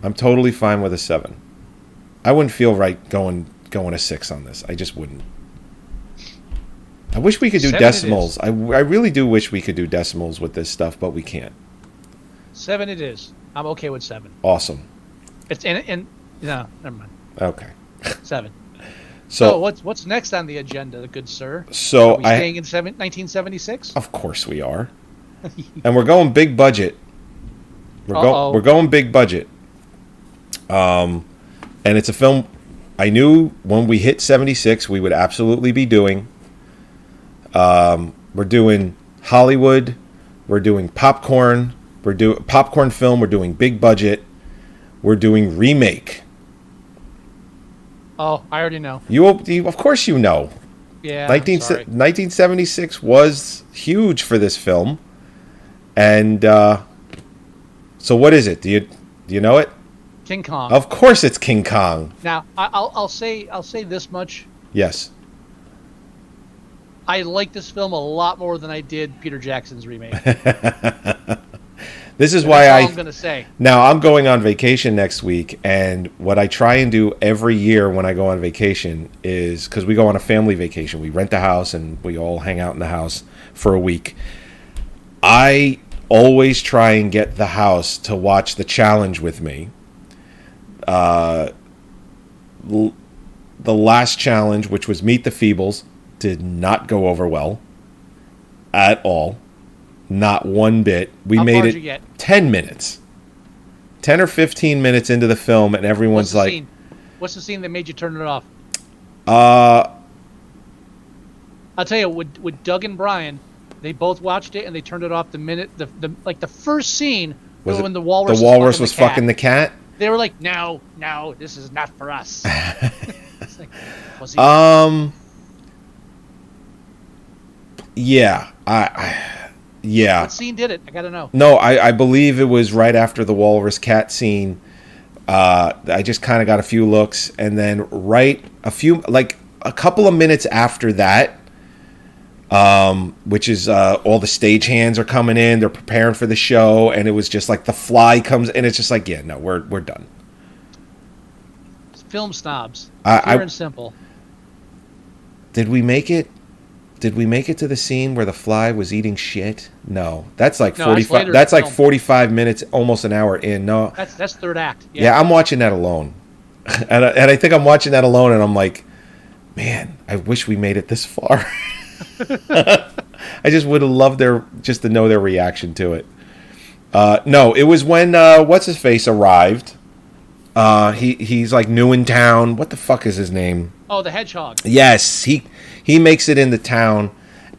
I'm totally fine with a 7. I wouldn't feel right going a 6 on this. I just wouldn't. I wish we could do decimals. I really do wish we could do decimals with this stuff, but we can't. 7 it is. I'm okay with 7. Awesome. It's in no, never mind. Okay. 7. So what's next on the agenda, good sir? So Are we staying in 1976? Of course we are. And we're going big budget. We're going big budget. And it's a film I knew when we hit 76 we would absolutely be doing. We're doing Hollywood, we're doing popcorn, we're doing popcorn film, we're doing big budget, we're doing remake. Oh, I already know. You of course you know. Yeah. 1976 was huge for this film. And so what is it? Do you know it? King Kong. Of course it's King Kong. Now, I'll say this much. Yes. I like this film a lot more than I did Peter Jackson's remake. This is why That's all I'm going to say. Now, I'm going on vacation next week, and what I try and do every year when I go on vacation is, because we go on a family vacation, we rent a house, and we all hang out in the house for a week. I always try and get the house to watch The Challenge with me. The last challenge, which was Meet the Feebles, did not go over well at all. Not one bit. We made it 10 minutes. 10 or 15 minutes into the film, and everyone's like... Scene? What's the scene that made you turn it off? I'll tell you, with Doug and Brian, they both watched it, and they turned it off the minute... the first scene was when the walrus was fucking the cat? They were like, no, this is not for us. It's like, yeah. Yeah. What scene did it? I gotta know. No, I believe it was right after the walrus cat scene. I just kind of got a few looks, and then a couple of minutes after that, which is all the stagehands are coming in, they're preparing for the show, and it was just like The Fly comes, and it's just like, yeah, no, we're done. Film snobs, pure and simple. Did we make it? Did we make it to the scene where the fly was eating shit? No, that's like 45. That's like 45 minutes, almost an hour in. No, that's third act. Yeah, I'm watching that alone, and I think I'm watching that alone, and I'm like, man, I wish we made it this far. I just would have loved just to know their reaction to it. No, it was when what's his face arrived. He's like new in town. What the fuck is his name? Oh, the hedgehog. Yes, he makes it into town,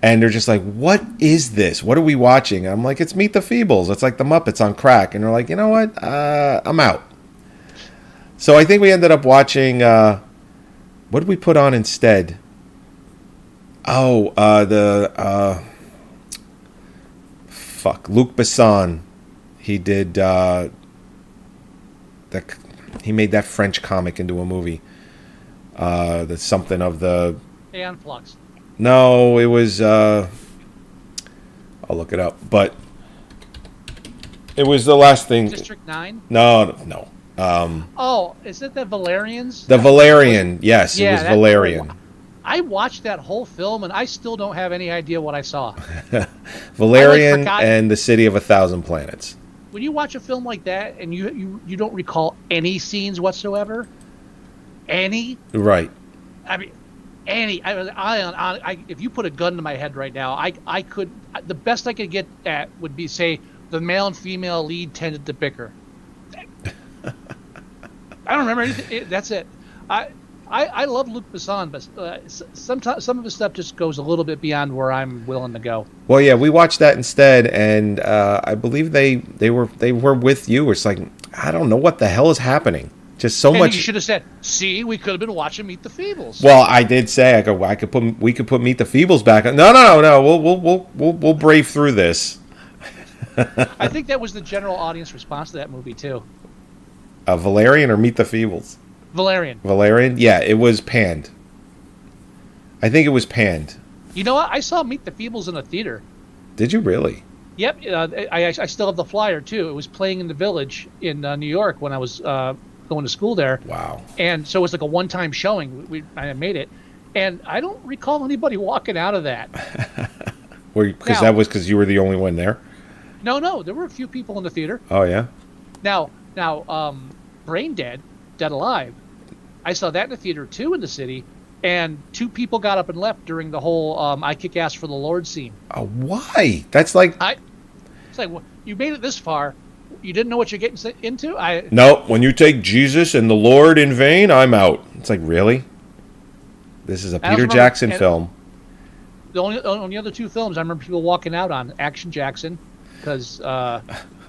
and they're just like, what is this? What are we watching? And I'm like, it's Meet the Feebles. It's like the Muppets on crack. And they're like, you know what? I'm out. So I think we ended up watching, what did we put on instead? Oh, Luc Besson. He did, he made that French comic into a movie. That's something of the... Aeon Flux. No, it was... I'll look it up. But it was the last thing... District 9? No. Is it the Valerians? The Valerian, yes. Yeah, it was Valerian. I watched that whole film, and I still don't have any idea what I saw. Valerian and the City of 1,000 Planets. When you watch a film like that, and you don't recall any scenes whatsoever... Any? Right. I mean, any. If you put a gun to my head right now, I could. The best I could get at would be, say, the male and female lead tended to bicker. I don't remember anything. That's it. I love Luc Besson, but sometimes some of his stuff just goes a little bit beyond where I'm willing to go. Well, yeah, we watched that instead, and I believe they were with you. It's like, I don't know what the hell is happening. Just so much. You should have said, "See, we could have been watching Meet the Feebles." Well, I did say we could put Meet the Feebles back. No. We'll brave through this. I think that was the general audience response to that movie too. Valerian or Meet the Feebles? Valerian. Yeah, it was panned. I think it was panned. You know what? I saw Meet the Feebles in a theater. Did you really? Yep. I still have the flyer too. It was playing in the Village in New York when I was going to school there. Wow. And so it was like a one-time showing. I made it, and I don't recall anybody walking out of that. Because you were the only one there? No, there were a few people in the theater. Oh yeah. Now, Brain Dead, Dead Alive. I saw that in the theater too in the city, and 2 people got up and left during the whole "I kick ass for the Lord" scene. Oh, why? That's like It's like, well, you made it this far, you didn't know what you're getting into. no. When you take Jesus and the Lord in vain, I'm out. It's like, really? This is a Peter Jackson film. The only other 2 films I remember people walking out on: Action Jackson, because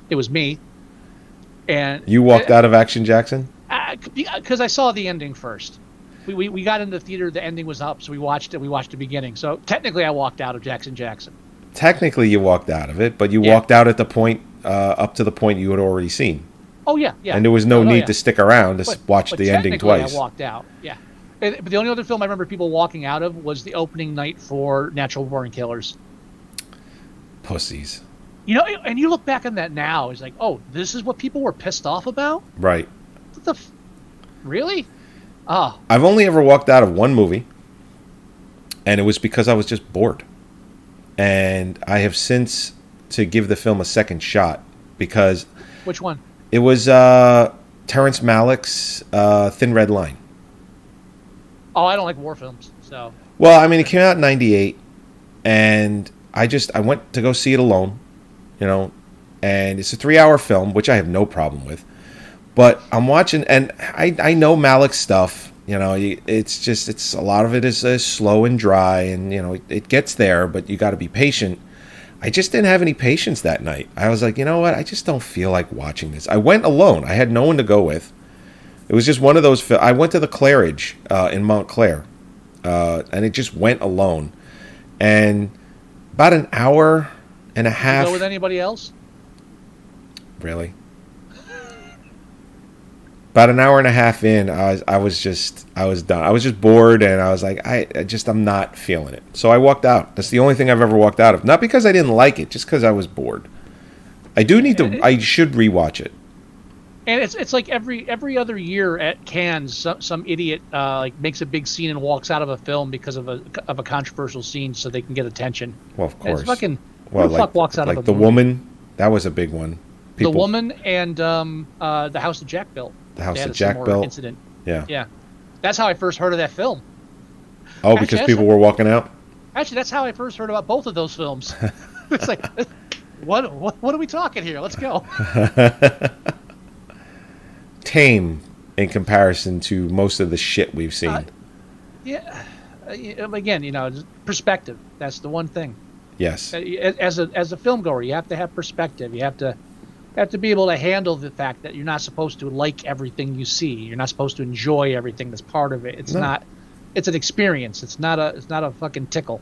it was me. And You walked out of Action Jackson? Because I saw the ending first. We got into the theater, the ending was up, so we watched it. We watched the beginning. So technically, I walked out of Jackson. Technically, you walked out of it, but you walked out at the point up to the point you had already seen. Oh yeah. And there was no need to stick around to watch the ending twice. I walked out. Yeah. But the only other film I remember people walking out of was the opening night for Natural Born Killers. Pussies. You know, and you look back on that now, it's like, oh, this is what people were pissed off about? Right. What the really? Oh. I've only ever walked out of one movie, and it was because I was just bored. And I have since to give the film a second shot because... Which one? It was Terrence Malick's Thin Red Line. Oh, I don't like war films, so... Well, I mean, it came out in 98, and I went to go see it alone, you know, and it's a 3-hour film, which I have no problem with. But I'm watching, and I know Malick's stuff, you know, it's a lot of it is slow and dry, and, you know, it gets there, but you got to be patient. I just didn't have any patience that night. I was like, you know what, I just don't feel like watching this. I went alone. I had no one to go with. It was just one of those, I went to the Claridge in Montclair, and it just went alone. And about an hour and a half. You go with anybody else? Really? About an hour and a half in, I was done. I was just bored, and I was like, I'm not feeling it. So I walked out. That's the only thing I've ever walked out of. Not because I didn't like it, just because I was bored. I should rewatch it. And it's like every other year at Cannes, some idiot like makes a big scene and walks out of a film because of a controversial scene, so they can get attention. Well, of course. It's fucking who the fuck walks out of a The movie? Woman. That was a big one. The Woman and the House that Jack built. The House that Jack built. Incident. Yeah. That's how I first heard of that film. Oh, because people were walking out. Actually, that's how I first heard about both of those films. It's like, what are we talking here? Let's go. Tame in comparison to most of the shit we've seen. Yeah. Again, you know, perspective. That's the one thing. Yes. As a film goer, you have to have perspective. You have to be able to handle the fact that you're not supposed to like everything you see. You're not supposed to enjoy everything that's part of it. It's not. It's an experience. It's not a fucking tickle.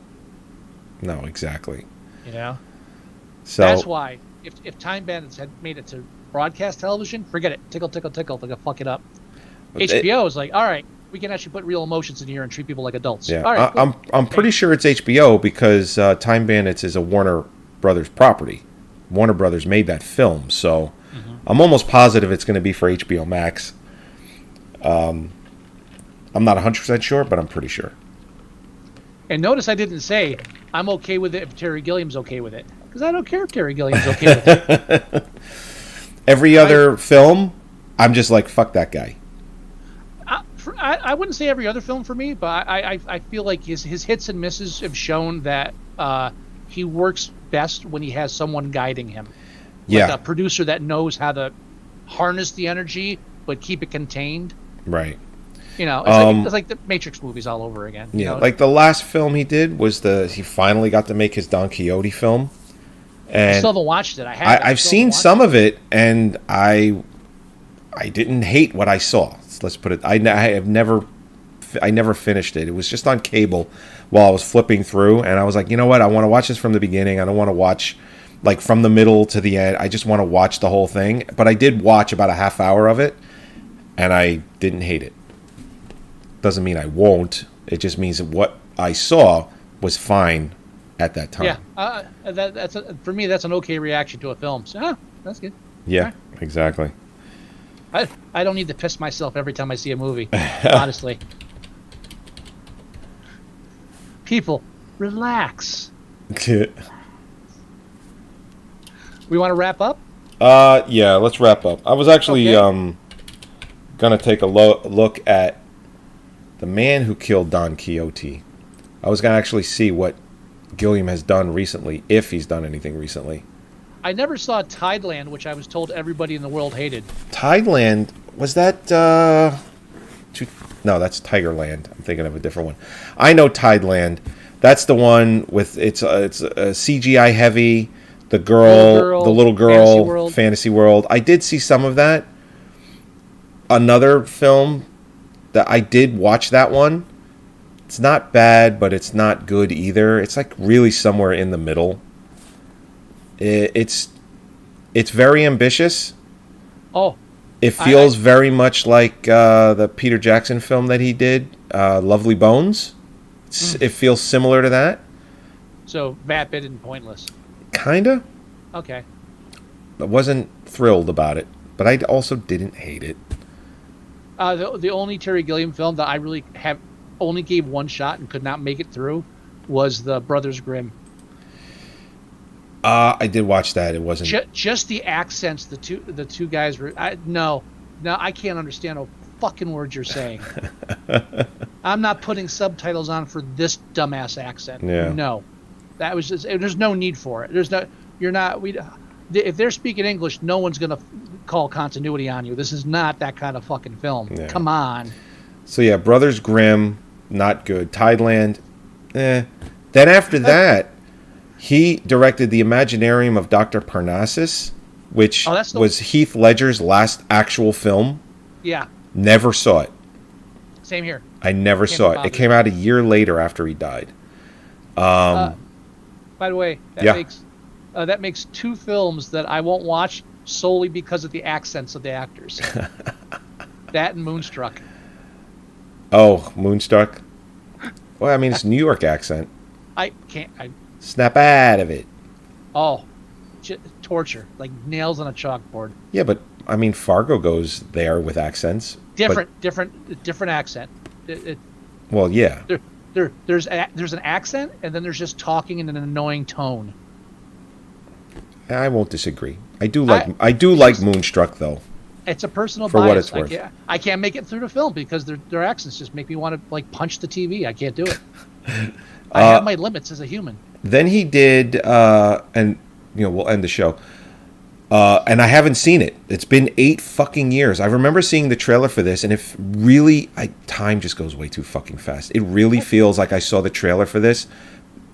No, exactly. You know. So that's why if Time Bandits had made it to broadcast television, forget it. Tickle, tickle, tickle. They're gonna fuck it up. HBO is like, all right, we can actually put real emotions in here and treat people like adults. Yeah, all right, cool. I'm pretty sure it's HBO because Time Bandits is a Warner Brothers property. Warner Brothers made that film, so I'm almost positive it's going to be for HBO Max. I'm not 100% sure, but I'm pretty sure. And notice I didn't say I'm okay with it if Terry Gilliam's okay with it, because I don't care if Terry Gilliam's okay with it. Every other film, I'm just like, fuck that guy. I wouldn't say every other film for me, but I feel like his hits and misses have shown that he works best when he has someone guiding him. Like a producer that knows how to harness the energy but keep it contained. Right. You know, it's like the Matrix movies all over again. Yeah, you know? like the last film he did was he finally got to make his Don Quixote film. And I still haven't watched it. I've seen some of it, and I didn't hate what I saw. Let's put it. I never finished it. It was just on cable while I was flipping through, and I was like, you know what? I want to watch this from the beginning. I don't want to watch like from the middle to the end. I just want to watch the whole thing. But I did watch about a half hour of it, and I didn't hate it. Doesn't mean I won't. It just means that what I saw was fine at that time. Yeah, for me, that's an okay reaction to a film. So, that's good. Yeah, right. Exactly. I don't need to piss myself every time I see a movie, honestly. People, relax. We want to wrap up? Yeah, let's wrap up. I was actually gonna take a look at the man who killed Don Quixote. I was gonna actually see what Gilliam has done recently, if he's done anything recently. I never saw Tideland, which I was told everybody in the world hated. Tideland, was that no, that's Tigerland. I'm thinking of a different one. I know Tideland. That's the one with it's a CGI heavy. The little girl, Fantasy World. I did see some of that. Another film that I did watch, that one. It's not bad, but it's not good either. It's like really somewhere in the middle. It's very ambitious. Oh. It feels very much like the Peter Jackson film that he did, Lovely Bones. It feels similar to that. So vapid and pointless. Kinda. Okay. I wasn't thrilled about it, but I also didn't hate it. The only Terry Gilliam film that I really only gave one shot and could not make it through was the Brothers Grimm. I did watch that. It wasn't just the accents. The two guys were. No, I can't understand a fucking word you're saying. I'm not putting subtitles on for this dumbass accent. Yeah. No, that was just. There's no need for it. There's no. You're not. If they're speaking English, no one's gonna call continuity on you. This is not that kind of fucking film. Yeah. Come on. So yeah, Brothers Grimm, not good. Tideland, Then after that, he directed The Imaginarium of Dr. Parnassus, which was Heath Ledger's last actual film. Yeah. Never saw it. Same here. I never saw it. It came out a year later after he died. By the way, that makes two films that I won't watch solely because of the accents of the actors. That and Moonstruck. Oh, Moonstruck. Well, I mean, it's New York accent. I can't. Snap out of it. Oh, torture. Like nails on a chalkboard. Yeah, but, I mean, Fargo goes there with accents. Different accent. Well, yeah. There's an accent, and then there's just talking in an annoying tone. I won't disagree. I do like Moonstruck, though. It's a personal for bias. What it's worth. I can't make it through the film because their accents just make me want to like punch the TV. I can't do it. I have my limits as a human. Then he did, and we'll end the show. And I haven't seen it. It's been 8 fucking years. I remember seeing the trailer for this, and if really, time just goes way too fucking fast. It really feels like I saw the trailer for this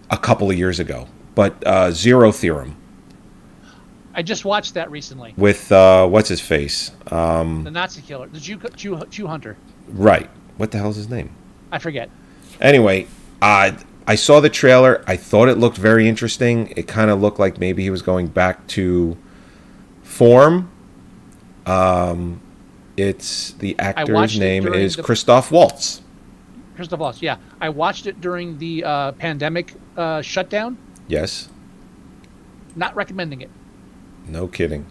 a couple of years ago. But Zero Theorem. I just watched that recently. With, what's his face? The Nazi killer. The Jew hunter. Right. What the hell's his name? I forget. Anyway, I saw the trailer. I thought it looked very interesting. It kind of looked like maybe he was going back to form. It's the actor's name is Christoph Waltz. Christoph Waltz, yeah. I watched it during the pandemic shutdown. Yes. Not recommending it. No kidding.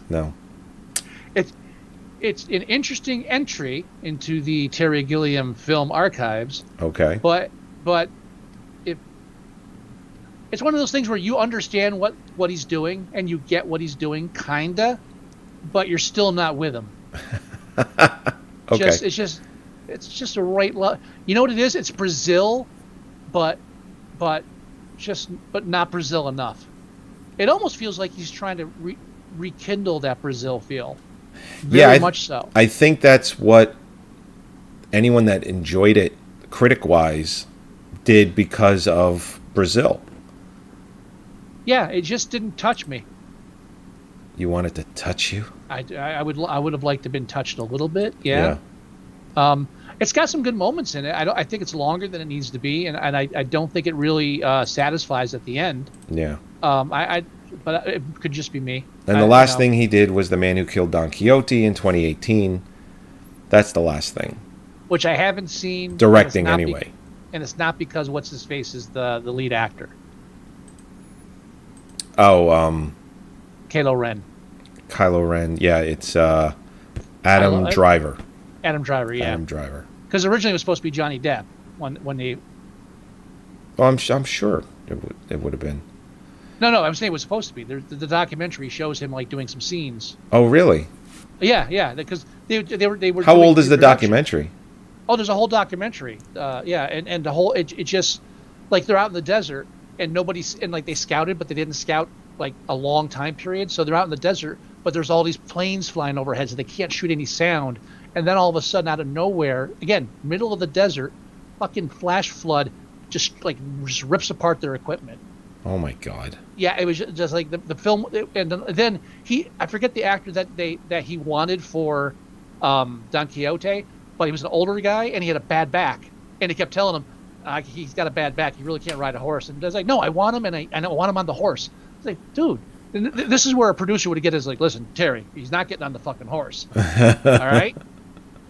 No. It's an interesting entry into the Terry Gilliam film archives. Okay. But it's one of those things where you understand what he's doing and you get what he's doing, kinda, but you're still not with him. Okay. It's just a right. You know what it is? It's Brazil, but not Brazil enough. It almost feels like he's trying to rekindle that Brazil feel. Very much so. I think that's what anyone that enjoyed it, critic-wise, did because of Brazil. Yeah, it just didn't touch me. You want it to touch you? I would have liked to have been touched a little bit. Yeah. It's got some good moments in it. I think it's longer than it needs to be, and I don't think it really satisfies at the end. Yeah. But it could just be me. And the last thing he did was The Man Who Killed Don Quixote in 2018. That's the last thing. Which I haven't seen. Directing anyway. And it's not because what's his face is the lead actor. Oh, Kylo Ren. Kylo Ren. Yeah, it's Adam Driver. Adam Driver, yeah. Adam Driver. Because originally it was supposed to be Johnny Depp when they. Well, I'm sure it would have been. No, I'm saying it was supposed to be. The documentary shows him like doing some scenes. Oh, really? Yeah, because they were. How doing old is the production. documentary? Oh, there's a whole documentary. Yeah, and the whole it just like they're out in the desert and nobody's and like they scouted, but they didn't scout like a long time period. So they're out in the desert, but there's all these planes flying overhead, so they can't shoot any sound. And then all of a sudden, out of nowhere, again, middle of the desert, fucking flash flood, just rips apart their equipment. Oh my God. Yeah, it was just like the film, and then I forget the actor that he wanted for Don Quixote, but he was an older guy and he had a bad back, and he kept telling him he's got a bad back, he really can't ride a horse. And I was like, no, I want him, and I want him on the horse. It's like, dude, this is where a producer would get is like, listen, Terry, he's not getting on the fucking horse. All right,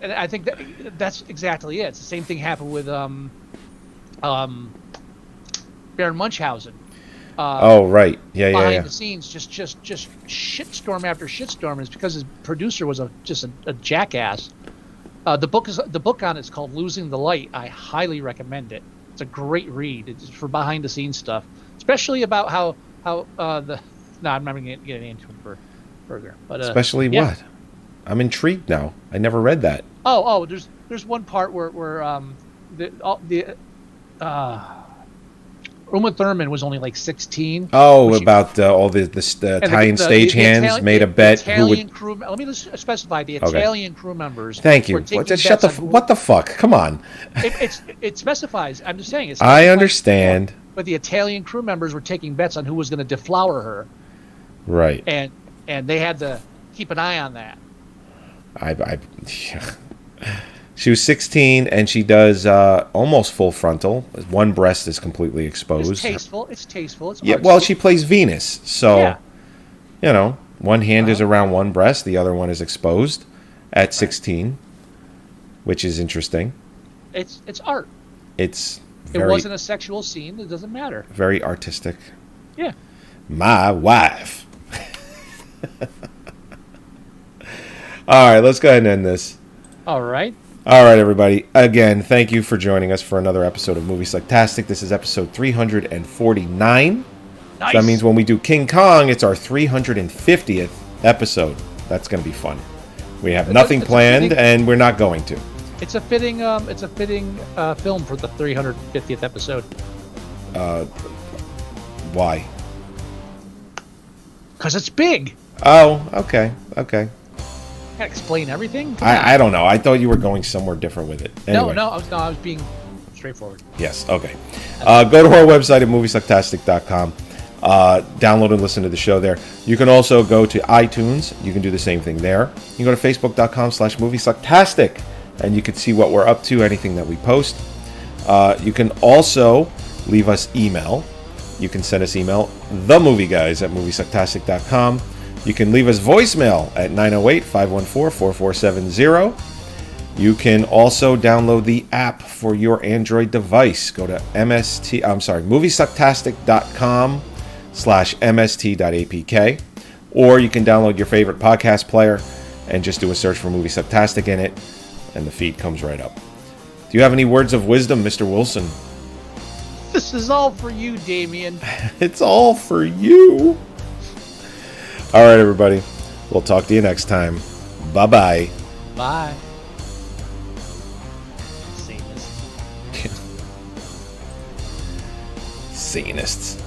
and I think that's exactly it. It's the same thing happened with Baron Munchausen. Oh right, yeah. Behind the scenes, just shitstorm after shitstorm is because his producer was just a jackass. The book on it's called Losing the Light. I highly recommend it. It's a great read. It's for behind the scenes stuff, especially about how the. No, I'm not going to get into it further. But especially what? I'm intrigued now. I never read that. Oh, there's one part where Uma Thurman was only like 16. Oh, about all the Italian stagehands made a bet who would. Crew, let me just specify the Italian crew members. Thank you. Shut what the fuck? Come on. It specifies. I'm just saying. I understand. But the Italian crew members were taking bets on who was going to deflower her. Right. And they had to keep an eye on that. She was 16, and she does almost full frontal. One breast is completely exposed. It's tasteful. It's yeah. artsy. Well, she plays Venus, so one hand is around one breast, the other one is exposed at 16, which is interesting. It's art. It wasn't a sexual scene. It doesn't matter. Very artistic. Yeah. My wife. All right, let's go ahead and end this. All right, everybody. Again, thank you for joining us for another episode of Moviesucktastic. This is episode 349. nice. So that means when we do King Kong, it's our 350th episode. That's going to be fun. We have nothing planned, and we're not going to. It's a fitting film for the 350th episode. Why? Because it's big. Oh, okay. Can't explain everything. I don't know. I thought you were going somewhere different with it. Anyway. No, I was being straightforward. Yes, okay. Go to our website at Moviesucktastic.com. Download and listen to the show there. You can also go to iTunes. You can do the same thing there. You can go to Facebook.com/Moviesucktastic, and you can see what we're up to, anything that we post. You can also leave us email. You can send us email, themovieguys@Moviesucktastic.com. You can leave us voicemail at 908-514-4470. You can also download the app for your Android device. Go to Moviesucktastic.com/mst.apk, or you can download your favorite podcast player and just do a search for Moviesucktastic in it, and the feed comes right up. Do you have any words of wisdom, Mr. Wilson? This is all for you, Damien. It's all for you. All right, everybody. We'll talk to you next time. Bye-bye. Bye. Satanists.